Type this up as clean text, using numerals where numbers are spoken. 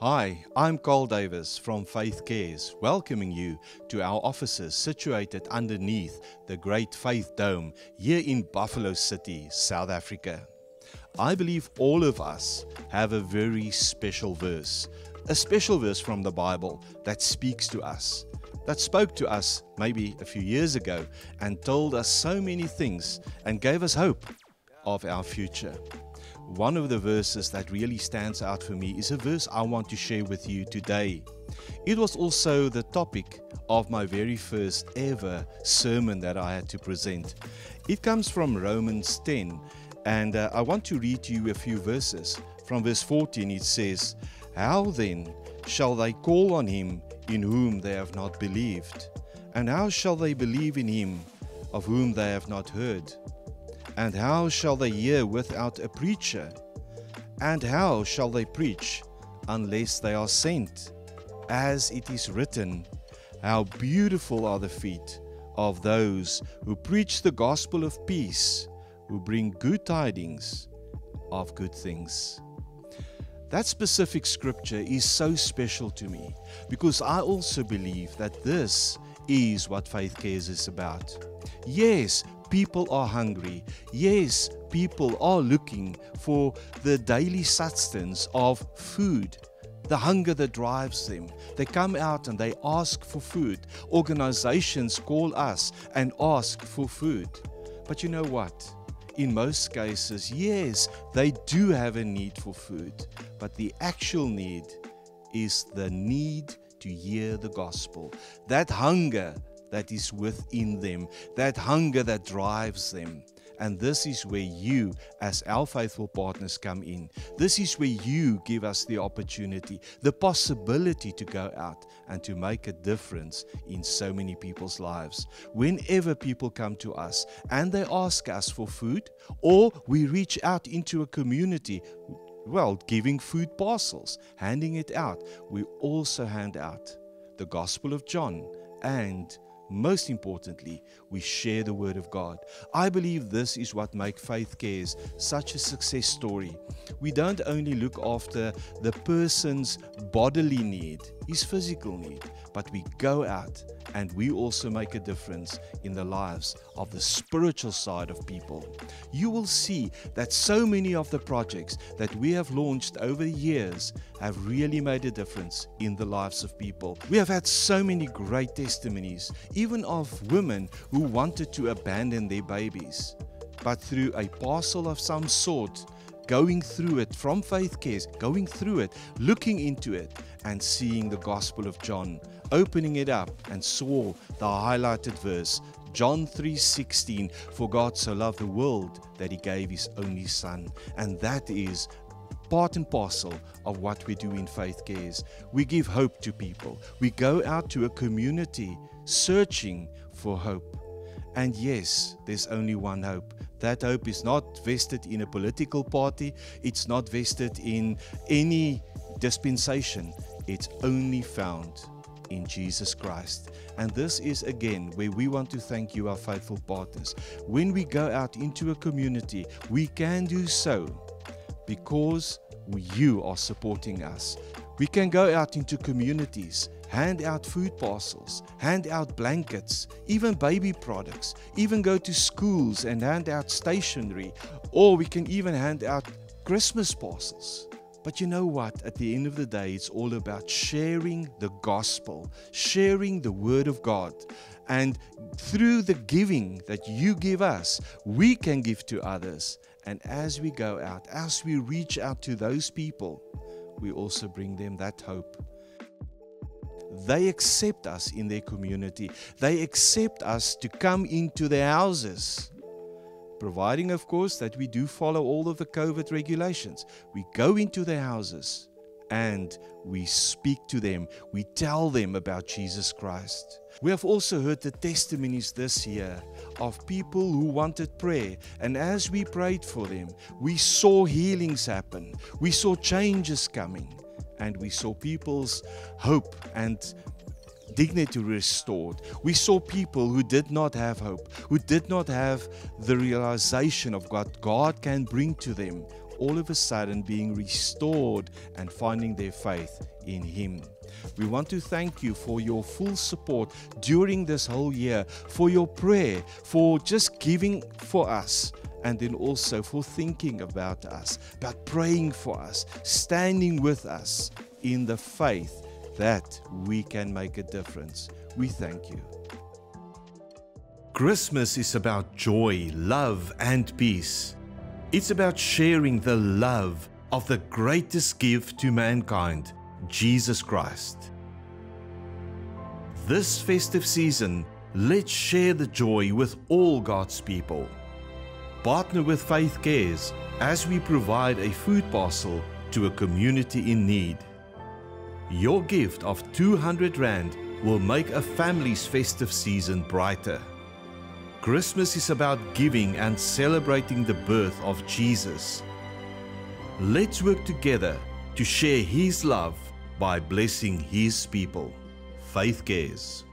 Hi, I'm Carl Davis from Faith Cares, welcoming you to our offices situated underneath the Great Faith Dome here in Buffalo City, South Africa. I believe all of us have a very special verse, a special verse from the Bible that speaks to us, that spoke to us maybe a few years ago and told us so many things and gave us hope of our future. One of the verses that really stands out for me is a verse I want to share with you today. It was also the topic of my very first ever sermon that I had to present. It comes from Romans 10, and I want to read to you a few verses. From verse 14 it says, "How then shall they call on him in whom they have not believed? And how shall they believe in him of whom they have not heard? And how shall they hear without a preacher? And how shall they preach unless they are sent? As it is written, how beautiful are the feet of those who preach the gospel of peace, who bring good tidings of good things." That specific scripture is so special to me because I also believe that this is what Faith Cares is about. Yes, people are hungry. Yes, people are looking for the daily sustenance of food, the hunger that drives them. They come out and they ask for food. Organizations call us and ask for food. But you know what? In most cases, yes, they do have a need for food, but the actual need is the need to hear the gospel. That hunger that is within them, that hunger that drives them. And this is where you, as our faithful partners, come in. This is where you give us the opportunity, the possibility to go out and to make a difference in so many people's lives. Whenever people come to us and they ask us for food, or we reach out into a community, giving food parcels, handing it out, we also hand out the Gospel of John, and most importantly, we share the Word of God. I believe this is what makes Faith Cares such a success story. We don't only look after the person's bodily need, his physical need, but we go out and we also make a difference in the lives of the spiritual side of people. You will see that so many of the projects that we have launched over the years have really made a difference in the lives of people. We have had so many great testimonies, even of women who wanted to abandon their babies, but through a parcel of some sort, going through it from Faith Cares, going through it, looking into it, and seeing the Gospel of John, opening it up and saw the highlighted verse, John 3:16, "For God so loved the world that he gave his only Son." And that is part and parcel of what we do in Faith Cares. We give hope to people. We go out to a community searching for hope. And yes, there's only one hope. That hope is not vested in a political party. It's not vested in any dispensation. It's only found in Jesus Christ. And this is again where we want to thank you, our faithful partners. When we go out into a community, we can do so because you are supporting us. We can go out into communities, hand out food parcels, hand out blankets, even baby products, even go to schools and hand out stationery, or we can even hand out Christmas parcels. But you know what? At the end of the day, it's all about sharing the gospel, sharing the word of God. And through the giving that you give us, we can give to others. And as we go out, as we reach out to those people, we also bring them that hope. They accept us in their community. They accept us to come into their houses, providing, of course, that we do follow all of the COVID regulations. We go into their houses and we speak to them. We tell them about Jesus Christ. We have also heard the testimonies this year of people who wanted prayer. And as we prayed for them, we saw healings happen. We saw changes coming. And we saw people's hope and dignity restored. We saw people who did not have hope, who did not have the realization of what God can bring to them, all of a sudden being restored and finding their faith in Him. We want to thank you for your full support during this whole year, for your prayer, for just giving for us, and then also for thinking about us, about praying for us, standing with us in the faith that we can make a difference. We thank you. Christmas is about joy, love, and peace. It's about sharing the love of the greatest gift to mankind, Jesus Christ. This festive season, let's share the joy with all God's people. Partner with Faith Cares as we provide a food parcel to a community in need. Your gift of 200 Rand will make a family's festive season brighter. Christmas is about giving and celebrating the birth of Jesus. Let's work together to share His love by blessing His people. Faith Cares.